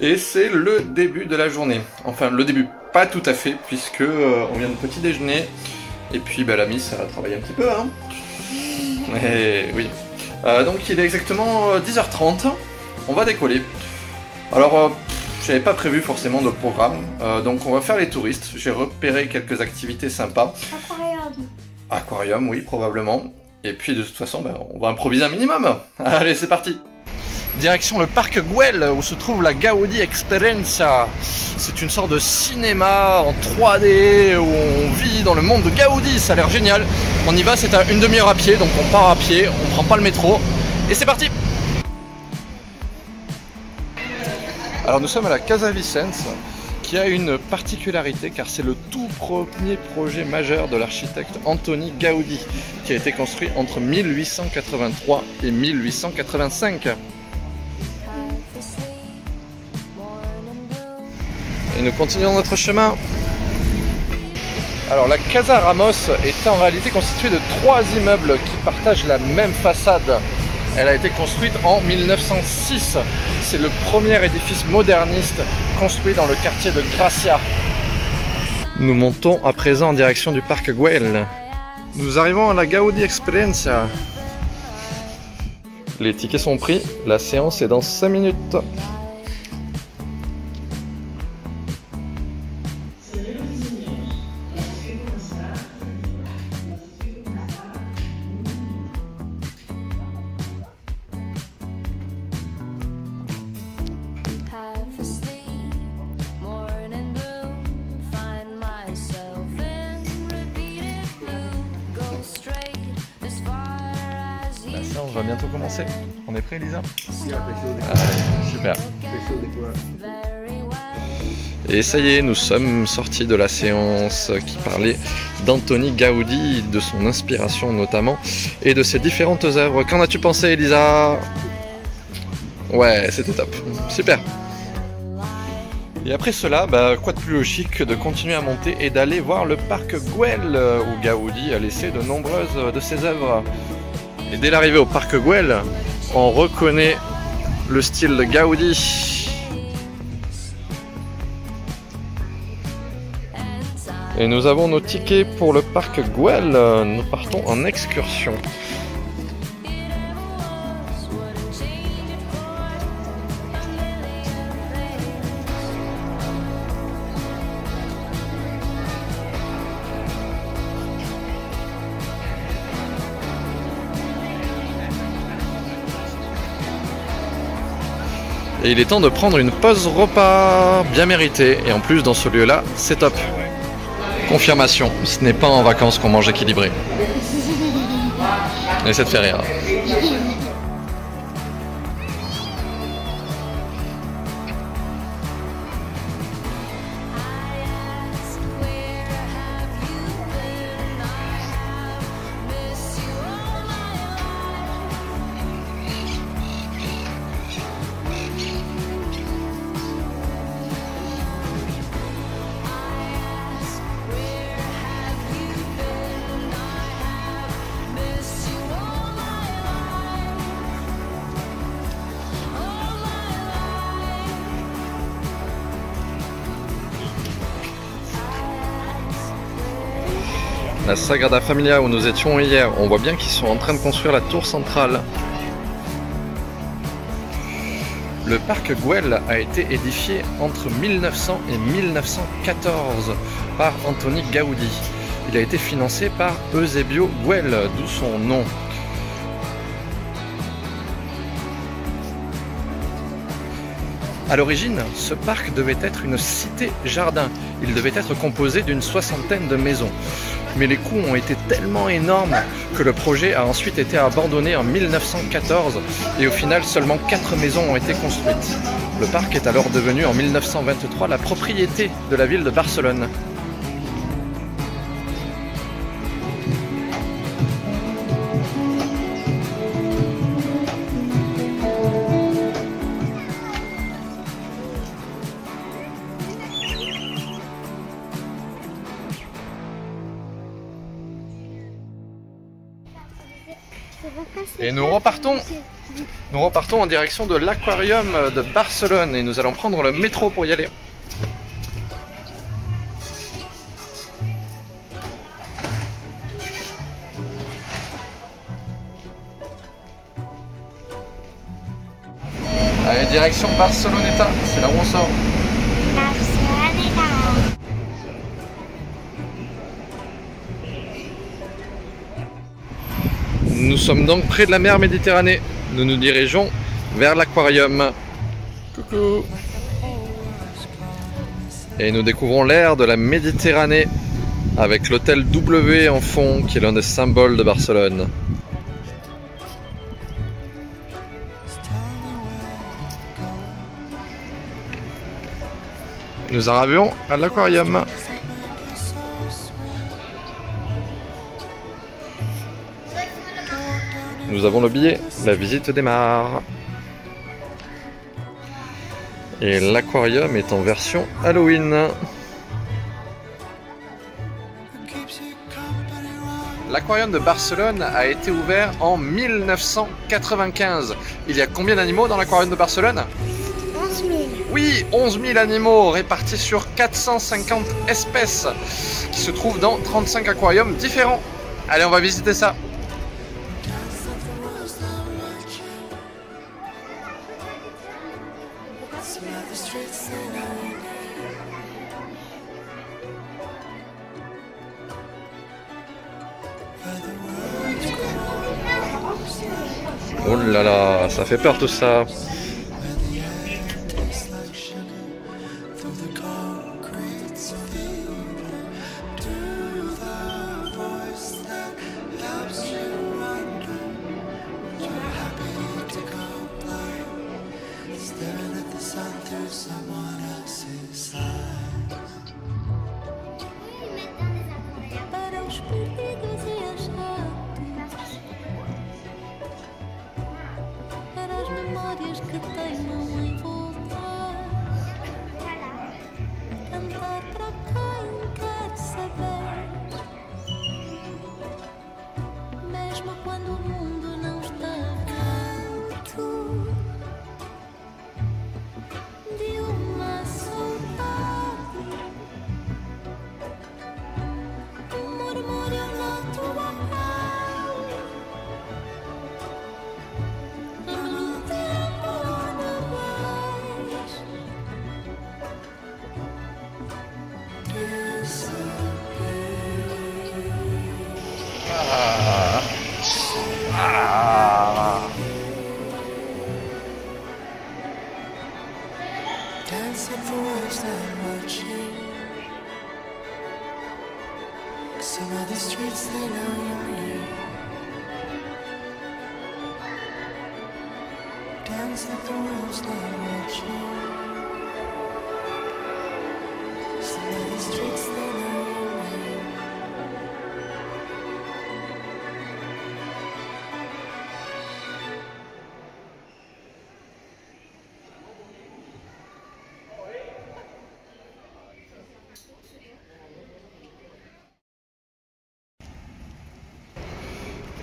Et c'est le début de la journée. Enfin, le début, pas tout à fait, puisque on vient de petit déjeuner. Et puis bah, la Miss, elle a travaillé un petit peu, hein. Et oui. Donc il est exactement 10h30. On va décoller. Alors, j'avais pas prévu forcément de programme. Donc on va faire les touristes. J'ai repéré quelques activités sympas. Aquarium. Aquarium, oui, probablement. Et puis de toute façon, bah, on va improviser un minimum. Allez, c'est parti. Direction le parc Güell, où se trouve la Gaudi Experienza. C'est une sorte de cinéma en 3D, où on vit dans le monde de Gaudi. Ça a l'air génial. On y va, c'est à une demi-heure à pied, donc on part à pied, on prend pas le métro. Et c'est parti. Alors nous sommes à la Casa Vicens, qui a une particularité, car c'est le tout premier projet majeur de l'architecte Antoni Gaudi, qui a été construit entre 1883 et 1885. Et nous continuons notre chemin. Alors la Casa Ramos est en réalité constituée de 3 immeubles qui partagent la même façade. Elle a été construite en 1906. C'est le premier édifice moderniste construit dans le quartier de Gracia. Nous montons à présent en direction du parc Güell. Nous arrivons à la Gaudi Experienza. Les tickets sont pris, la séance est dans 5 minutes. On va bientôt commencer. On est prêt, Elisa? Allez, super. Et ça y est, nous sommes sortis de la séance qui parlait d'Antoni Gaudi, de son inspiration notamment, et de ses différentes œuvres. Qu'en as-tu pensé, Elisa? Ouais, c'était top. Super. Et après cela, bah, quoi de plus logique que de continuer à monter et d'aller voir le parc Güell, où Gaudi a laissé de nombreuses de ses œuvres. Et dès l'arrivée au parc Güell, on reconnaît le style de Gaudi. Et nous avons nos tickets pour le parc Güell. Nous partons en excursion. Et il est temps de prendre une pause repas bien méritée. Et en plus, dans ce lieu-là, c'est top. Confirmation, ce n'est pas en vacances qu'on mange équilibré. Essaie de faire rire. La Sagrada Familia où nous étions hier, on voit bien qu'ils sont en train de construire la tour centrale. Le parc Güell a été édifié entre 1900 et 1914 par Antoni Gaudi. Il a été financé par Eusebio Güell, d'où son nom. A l'origine, ce parc devait être une cité-jardin. Il devait être composé d'une 60aine de maisons. Mais les coûts ont été tellement énormes que le projet a ensuite été abandonné en 1914 et au final seulement 4 maisons ont été construites. Le parc est alors devenu en 1923 la propriété de la ville de Barcelone. Ça va passer. Et nous repartons en direction de l'aquarium de Barcelone et nous allons prendre le métro pour y aller. Allez, direction Barceloneta, c'est là où on sort. Nous sommes donc près de la mer Méditerranée. Nous nous dirigeons vers l'aquarium. Coucou. Et nous découvrons l'air de la Méditerranée avec l'hôtel W en fond qui est l'un des symboles de Barcelone. Nous arrivons à l'aquarium. Nous avons le billet, la visite démarre. Et l'aquarium est en version Halloween. L'aquarium de Barcelone a été ouvert en 1995. Il y a combien d'animaux dans l'aquarium de Barcelone ? 11 000. Oui, 11 000 animaux répartis sur 450 espèces qui se trouvent dans 35 aquariums différents. Allez, on va visiter ça. Oh là là, ça fait peur tout ça.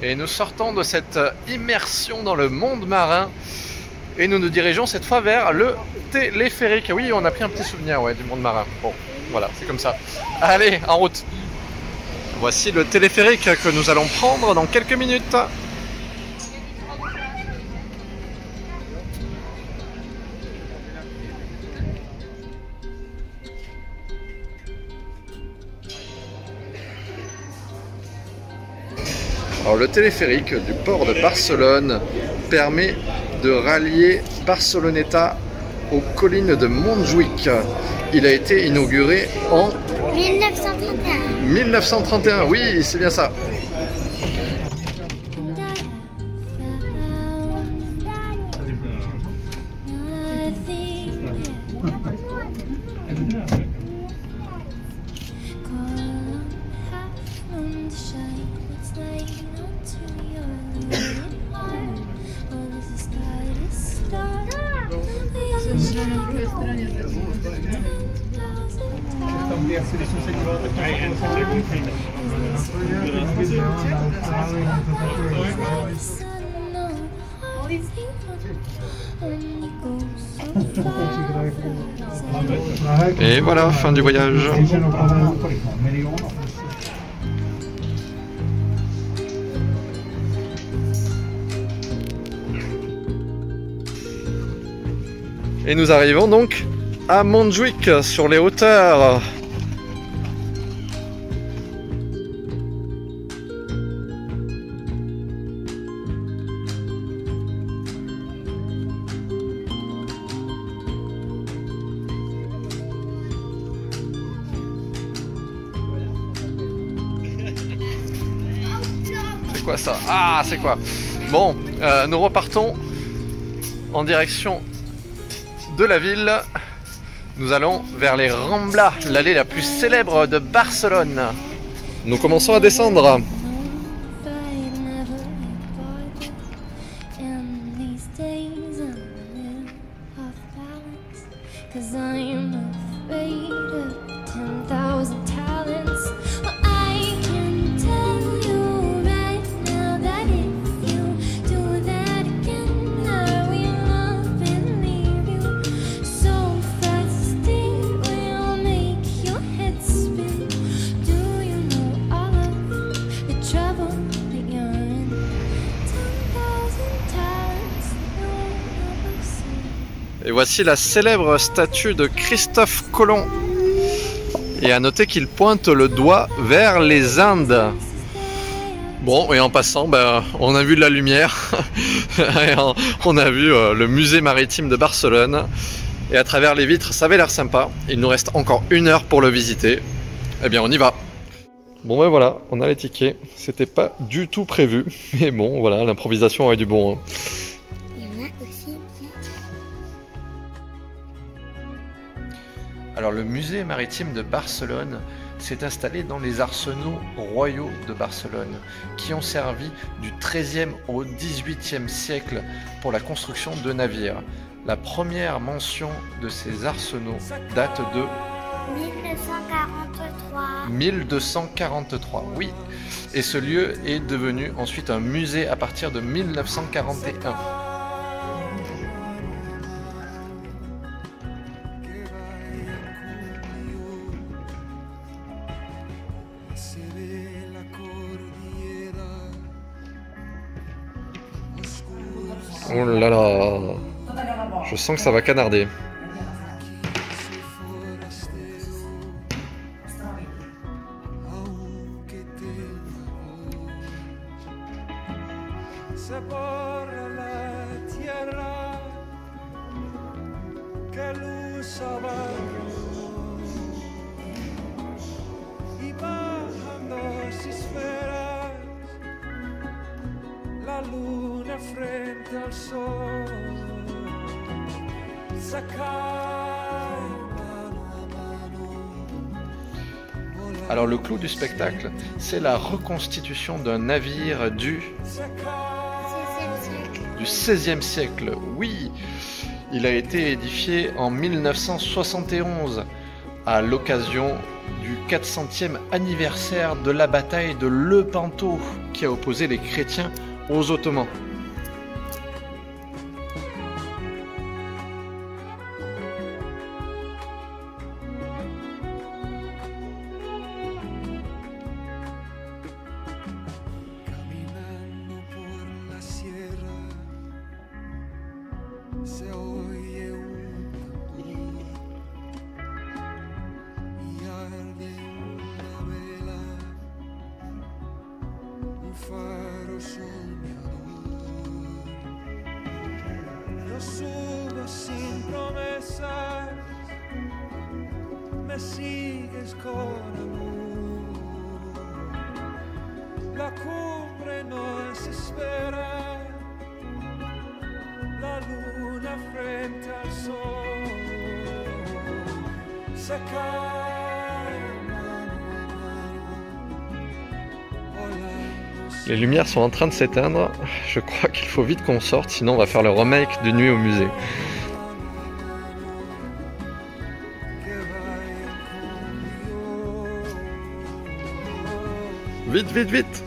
Et nous sortons de cette immersion dans le monde marin et nous nous dirigeons cette fois vers le téléphérique. Oui, on a pris un petit souvenir du monde marin. Bon, voilà, c'est comme ça. Allez, en route. Voici le téléphérique que nous allons prendre dans quelques minutes. Alors, le téléphérique du port de Barcelone permet de rallier Barceloneta aux collines de Montjuïc. Il a été inauguré en 1931. 1931, oui, c'est bien ça. Et voilà, fin du voyage. Et nous arrivons donc à Montjuic, sur les hauteurs. C'est quoi ça? Ah, c'est quoi? Bon, nous repartons en direction de la ville. Nous allons vers les Ramblas, l'allée la plus célèbre de Barcelone. Nous commençons à descendre. Et voici la célèbre statue de Christophe Colomb. Et à noter qu'il pointe le doigt vers les Indes. Bon, et en passant, on a vu de la lumière. On a vu le musée maritime de Barcelone. Et à travers les vitres, ça avait l'air sympa. Il nous reste encore 1 heure pour le visiter. Eh bien, on y va. Bon, ben voilà, on a les tickets. C'était pas du tout prévu. Mais bon, voilà, l'improvisation aurait du bon. Hein. Alors le musée maritime de Barcelone s'est installé dans les arsenaux royaux de Barcelone, qui ont servi du XIIIe au XVIIIe siècle pour la construction de navires. La première mention de ces arsenaux date de 1243, oui. Et ce lieu est devenu ensuite un musée à partir de 1941. Oh là là, je sens que ça va canarder. Alors le clou du spectacle, c'est la reconstitution d'un navire du XVIe siècle. Oui, il a été édifié en 1971 à l'occasion du 400e anniversaire de la bataille de Lepanto qui a opposé les chrétiens aux Ottomans. La cumbre no se espera, la luna frente al sol se cae volando. Les lumières sont en train de s'éteindre. Je crois qu'il faut vite qu'on sorte, sinon on va faire le remake de Nuit au musée. Vite, vite, vite!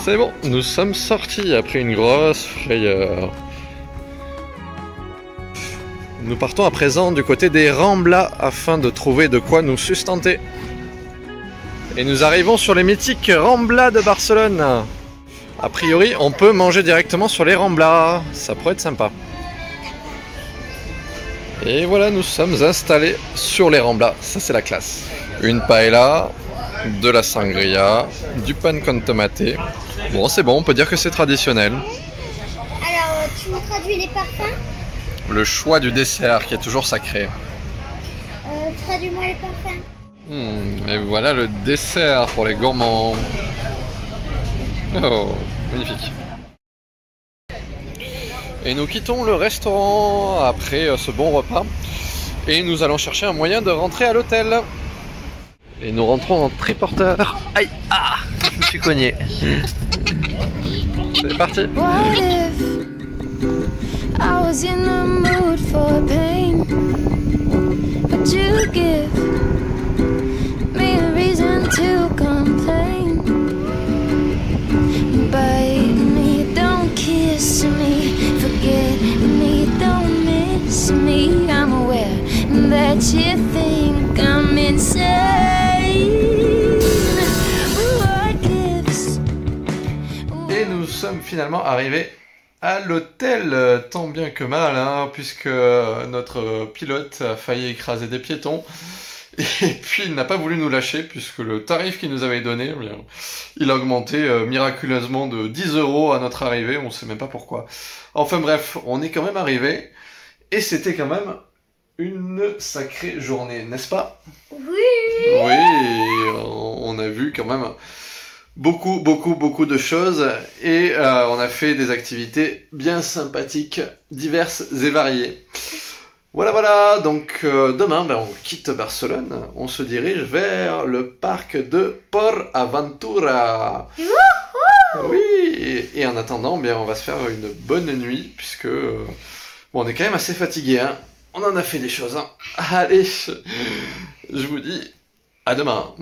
C'est bon, nous sommes sortis après une grosse frayeur. Nous partons à présent du côté des Ramblas afin de trouver de quoi nous sustenter. Et nous arrivons sur les mythiques Ramblas de Barcelone. A priori, on peut manger directement sur les Ramblas. Ça pourrait être sympa. Et voilà, nous sommes installés sur les Ramblas. Ça, c'est la classe. Une paella, de la sangria, du pan con tomate. Bon, c'est bon, on peut dire que c'est traditionnel. Alors, tu me traduis les parfums? Le choix du dessert qui est toujours sacré. Traduis-moi les parfums. Et voilà le dessert pour les gourmands. Oh, magnifique. Et nous quittons le restaurant après ce bon repas. Et nous allons chercher un moyen de rentrer à l'hôtel. Et nous rentrons en triporteur. Aïe, ah, je me suis cogné. C'est parti. What if I was in the mood for pain? Would you give me a reason to complain? Bite me, don't kiss me, forget me, don't miss me. I'm aware that you think I'm insane. What gives? Et nous sommes finalement arrivés à l'hôtel, tant bien que mal, hein, puisque notre pilote a failli écraser des piétons. Et puis il n'a pas voulu nous lâcher, puisque le tarif qu'il nous avait donné, eh bien, il a augmenté miraculeusement de 10 € à notre arrivée, on ne sait même pas pourquoi. Enfin bref, on est quand même arrivé, et c'était quand même une sacrée journée, n'est-ce pas? Oui. Oui, on a vu quand même beaucoup de choses, et on a fait des activités bien sympathiques, diverses et variées. Voilà, donc demain on quitte Barcelone, on se dirige vers le parc de Port Aventura. Oui, et en attendant, bien, on va se faire une bonne nuit, puisque bon, on est quand même assez fatigué, hein. On en a fait des choses, hein. Allez, je vous dis à demain.